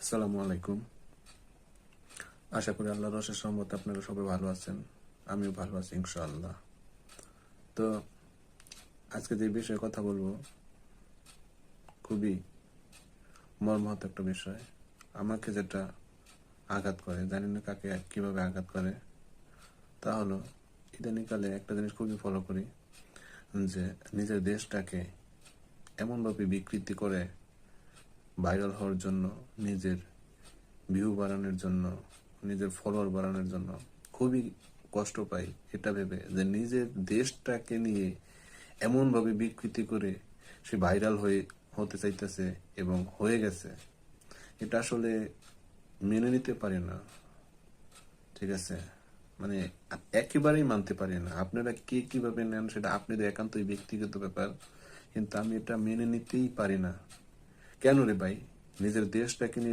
আসসালামু আলাইকুম। আশা করি আল্লাহর অশেষ রহমতে আপনারা সবাই ভালো আছেন। আমিও ভালো আছি ইনশাআল্লাহ। তো আজকে যে বিষয়ে কথা বলবো খুবই মর্মাহত একটা বিষয়। আমাকে যেটা আঘাত করে, জানি না কাকে কিভাবে আঘাত করে, তা হলো ইদানিংকালে একটা জিনিস খুবই ফলো করি, যে নিজের দেশটাকে এমনভাবে বিকৃতি করে ভাইরাল হওয়ার জন্য, নিজের ভিউ বাড়ানোর জন্য, নিজের ফলোয়ার বাড়ানোর জন্য খুবই কষ্ট পাই এটা ভেবে যে নিজের দেশটাকে নিয়ে এমনভাবে বিকৃতি করে সে ভাইরাল হতে চাইতেছে এবং হয়ে গেছে। এটা আসলে মেনে নিতে পারি না। ঠিক আছে, মানে একেবারেই মানতে পারি না। আপনারা কে কিভাবে নেন সেটা আপনাদের একান্তই ব্যক্তিগত ব্যাপার, কিন্তু আমি এটা মেনে নিতেই পারি না। কেন রে ভাই, নিজের দেশটাকে নিয়ে